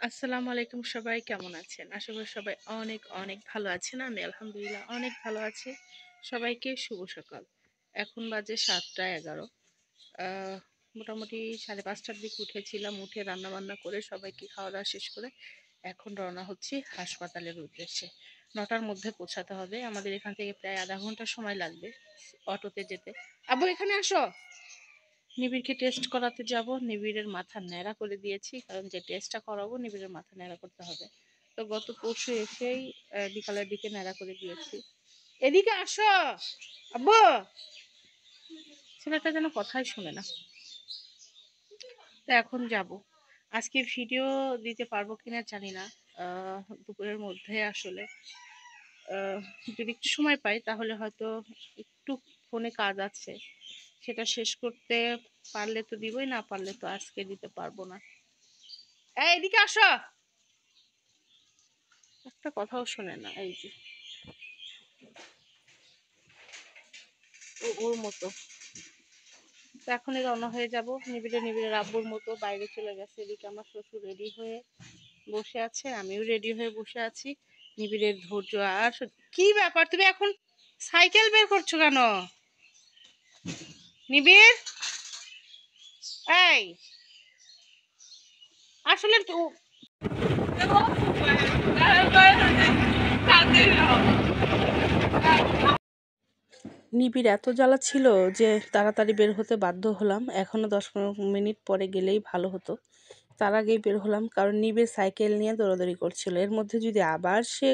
আসসালামু আলাইকুম, সবাই কেমন আছেন? আশা করি সবাই অনেক অনেক ভালো আছেন। আমি আলহামদুলিল্লাহ অনেক ভালো আছি। সবাইকে শুভ সকাল। এখন বাজে 7টা 11। মোটামুটি 5:30টার দিকে উঠেছিলাম। উঠে রান্নাবান্না করে সবাইকে খাওয়া দাওয়া শেষ করে এখন রওনা হচ্ছি হাসপাতালের উদ্দেশ্যে। 9টার মধ্যে পৌঁছাতে হবে। আমাদের এখান থেকে প্রায় আধা ঘন্টা সময় লাগবে অটোতে যেতে। আব্বু এখানে আসো। নিবিড়কে টেস্ট করাতে যাব। নিবিড়ের মাথা ন্যাড়া করে দিয়েছি, কারণ যে টেস্টটা করাবো নিবিড়ের মাথা ন্যাড়া করতে হবে। তো গত পরশু এসেই বিকালের দিকে ন্যাড়া করে দিয়েছি। এদিকে আসো আব্বু। ছেলেটা যেন কথাই শুনে না। তো এখন যাব। আজকে ভিডিও দিতে পারবো কিনা জানি না। দুপুরের মধ্যে আসলে যদি একটু সময় পাই তাহলে হয়তো একটু ফোনে কাজ আছে, সেটা শেষ করতে পারলে তো দিবই, না পারলে তো আজকে দিতে পারবো না। এদিকে আসো। একটা কথাও শোনে না। এই যে ওর মতো। তো এখনই রওনা হয়ে যাব। নিবিড়ের আব্বুর মতো বাইরে চলে গেছে। এদিকে আমার শ্বশুর রেডি হয়ে বসে আছে, আমিও রেডি হয়ে বসে আছি। নিবিড়ের ধৈর্য আর কি ব্যাপার, তুমি এখন সাইকেল বের করছো কেন? নিবিড়, এই আসলে নিবিড় এত জ্বালা ছিল যে তাড়াতাড়ি বের হতে বাধ্য হলাম। এখনো 10-15 মিনিট পরে গেলেই ভালো হতো। তার আগেই বের হলাম, কারণ নিবিড় সাইকেল নিয়ে দৌড়াদৌড়ি করছিল। এর মধ্যে যদি আবার সে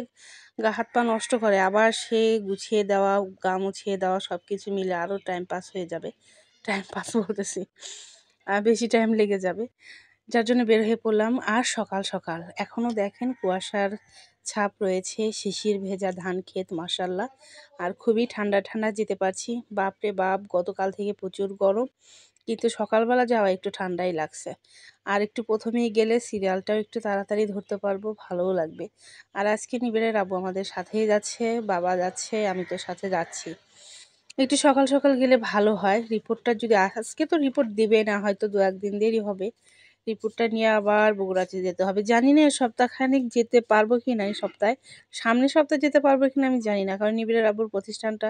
গা হাত পা নষ্ট করে, আবার সে গুছিয়ে দেওয়া, গা মুছিয়ে দেওয়া, সব কিছু মিলে আরও টাইম পাস হয়ে যাবে। টাইম পাস বলতেছি, বেশি টাইম লেগে যাবে। যার জন্য বের হয়ে পড়লাম। আর সকাল সকাল এখনও দেখেন কুয়াশার ছাপ রয়েছে, শিশির ভেজা ধান ক্ষেত, মাশাল্লাহ। আর খুবই ঠান্ডা ঠান্ডা যেতে পারছি। বাপরে বাপ, গতকাল থেকে প্রচুর গরম, কিন্তু সকালবেলা যাওয়া একটু ঠান্ডাই লাগছে। আর একটু প্রথমেই গেলে সিরিয়ালটাও একটু তাড়াতাড়ি ধরতে পারবো, ভালোও লাগবে। আর আজকে নিবিড়ের আব্বু আমাদের সাথেই যাচ্ছে, বাবা যাচ্ছে, আমি তো সাথে যাচ্ছি। একটু সকাল সকাল গেলে ভালো হয়। রিপোর্টটা যদি আজকে তো রিপোর্ট দিবে না, হয়তো 2-1 দিন দেরি হবে। রিপোর্টটা নিয়ে আবার বগুড়াতে যেতে হবে। জানি না সপ্তাহখানেক যেতে পারবো কি না। এই সপ্তাহে, সামনের সপ্তাহে যেতে পারবো কিনা আমি জানি না, কারণ নিবিড়ের আব্বুর প্রতিষ্ঠানটা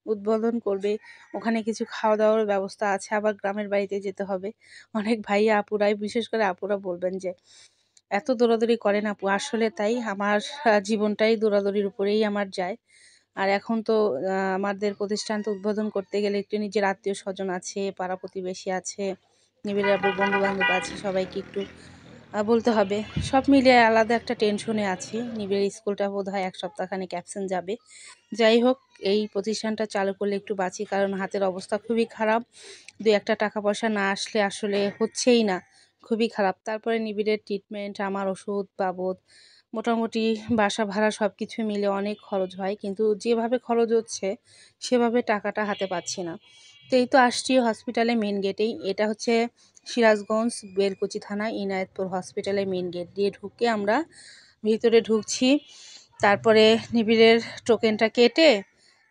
উদ্বোধন করবে। ওখানে কিছু খাওয়া দাওয়ার ব্যবস্থা আছে, আবার গ্রামের বাড়িতে যেতে হবে। অনেক ভাইয়া আপুরাই, বিশেষ করে আপুরা বলবেন যে এত দৌড়াদৌড়ি করেন আপু। আসলে তাই, আমার জীবনটাই দৌড়াদৌড়ির উপরেই আমার যায়। আর এখন তো আমাদের প্রতিষ্ঠানটা উদ্বোধন করতে গেলে একটু নিজের আত্মীয় স্বজন আছে, পাড়া প্রতিবেশী আছে, নিবিড়ের আবার বন্ধু বান্ধব আছে, সবাইকে একটু বলতে হবে। সব মিলিয়ে আলাদা একটা টেনশনে আছি। নিবিড়ের স্কুলটা বোধহয় 1 সপ্তাহখানেক অ্যাবসেন্ট যাবে। যাই হোক, এই প্রতিষ্ঠানটা চালু করলে একটু বাঁচি, কারণ হাতের অবস্থা খুবই খারাপ। 2-1 টাকা পয়সা না আসলে আসলে হচ্ছেই না, খুবই খারাপ। তারপরে নিবিড়ের ট্রিটমেন্ট, আমার ওষুধ বাবদ, মোটামুটি বাসা ভাড়া সব কিছু মিলে অনেক খরচ হয়, কিন্তু যেভাবে খরচ হচ্ছে সেভাবে টাকাটা হাতে পাচ্ছি না। তো এই তো আসছি হসপিটালে মেন গেটেই। এটা হচ্ছে সিরাজগঞ্জ বেলকুচি থানা ইনায়েতপুর হসপিটালের মেন গেট দিয়ে ঢুকে আমরা ভিতরে ঢুকছি। তারপরে নিবিড়ের টোকেনটা কেটে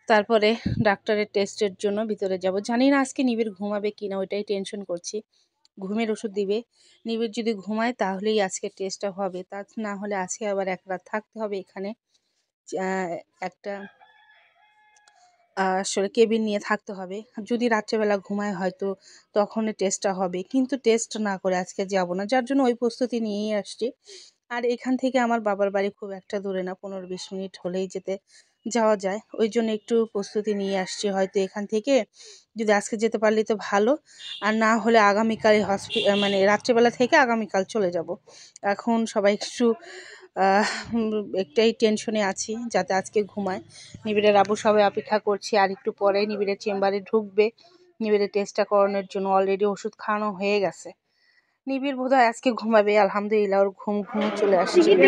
তারপরে ডাক্তারের টেস্টের জন্য ভিতরে যাব। জানি না আজকে নিবিড় ঘুমাবে কিনা, ওইটাই টেনশন করছি। ঘুমের ওষুধ দিবে। নিবিড় যদি ঘুমায় তাহলেই আজকে টেস্টটা হবে, তা না হলে আজকে আবার 1 রাত থাকতে হবে এখানে। একটা আসলে কেবিন নিয়ে থাকতে হবে। যদি রাত্রেবেলা ঘুমায় হয়তো তখন টেস্টটা হবে, কিন্তু টেস্ট না করে আজকে যাব না। যার জন্য ওই প্রস্তুতি নিয়েই আসছি। আর এখান থেকে আমার বাবার বাড়ি খুব একটা দূরে না, 15-20 মিনিট হলেই যাওয়া যায়। ওই জন্য একটু প্রস্তুতি নিয়ে আসছি। হয়তো এখান থেকে যদি আজকে যেতে পারলে তো ভালো, আর না হলে আগামীকাল মানে রাত্রেবেলা থেকে আগামীকাল চলে যাব। এখন সবাই একটু একটাই টেনশনে আছি, যাতে আজকে ঘুমায়। নিবিড়ের আব্বু সবাই অপেক্ষা করছি। আর একটু পরে নিবিড়ের চেম্বারে ঢুকবে নিবিড়ের টেস্টটা করানোর জন্য। অলরেডি ওষুধ খাওয়ানো হয়ে গেছে। নিবিড় বোধহয় আজকে ঘুমাবে, আলহামদুলিল্লাহ। ওর ঘুম চলে আসছে। ছেলেটা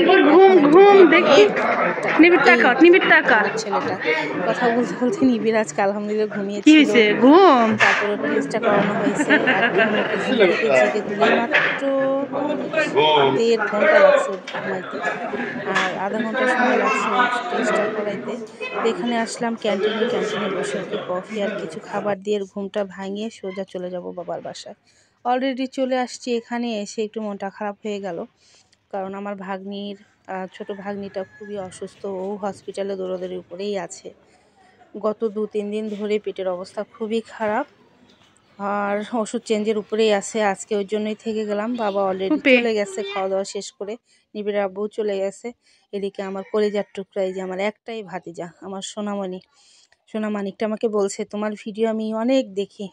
কথা বলতে বলতে নিবিড় আজকে আলহামদুলিল্লাহ ঘুমিয়েছিল। তারপরে টেস্টটা করানো হয়েছে। জেগে তুলে মাত্র 1.5 ঘন্টা লাগছে ওর ঘুমাইতে, আর আধা ঘন্টা সময় লাগছে ওর টেস্টটা করাইতে। তো এখানে আসলাম ক্যান্টিনে বসে একটু কফি আর কিছু খাবার দিয়ে ঘুমটা ভাঙিয়ে সোজা চলে যাব বাবার বাসায়। অলরেডি চলে আসছি। এখানে এসে একটু মনটা খারাপ হয়ে গেল। কারণ আমার ভাগ্নির ছোট ভাগ্নিটা খুবই অসুস্থ, ও হসপিটালে দৌড়াদৌড়ি উপরেই আছে। গত 2-3 দিন ধরে পেটের অবস্থা খুবই খারাপ, আর ওষুধ চেঞ্জের উপরেই আছে। আজকে ওই জন্যই থেকে গেলাম। বাবা অলরেডি চলে গেছে খাওয়া দাওয়া শেষ করে, নিবিড় আব্বু চলে গেছে। এদিকে আমার কলিজার টুকরা, এই যে আমার একটাই ভাতিজা, আমার সোনামণি, সোনামানিকটা আমাকে বলছে তোমার ভিডিও আমি অনেক দেখি,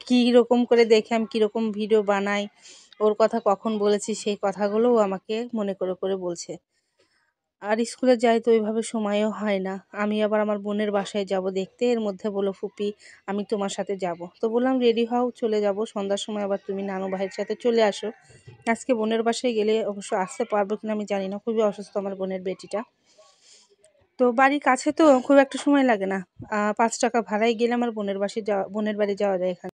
কী রকম করে দেখে আমি কীরকম ভিডিও বানাই, ওর কথা কখন বলেছি সেই কথাগুলোও আমাকে মনে করে করে বলছে। আর স্কুলে যাই তো ওইভাবে সময়ও হয় না। আমি আবার আমার বোনের বাসায় যাব দেখতে, এর মধ্যে বলল ফুপি আমি তোমার সাথে যাব। তো বললাম রেডি হও, চলে যাব, সন্ধ্যার সময় আবার তুমি নানু ভাইয়ের সাথে চলে আসো। আজকে বোনের বাসায় গেলে অবশ্য আসতে পারবো কিনা আমি জানি না, খুবই অসুস্থ আমার বোনের বেটিটা। তো বাড়ির কাছে তো খুব একটা সময় লাগে না, 5 টাকা ভাড়ায় গেলে আমার বোনের বাড়ি যাওয়া যায় এখানে।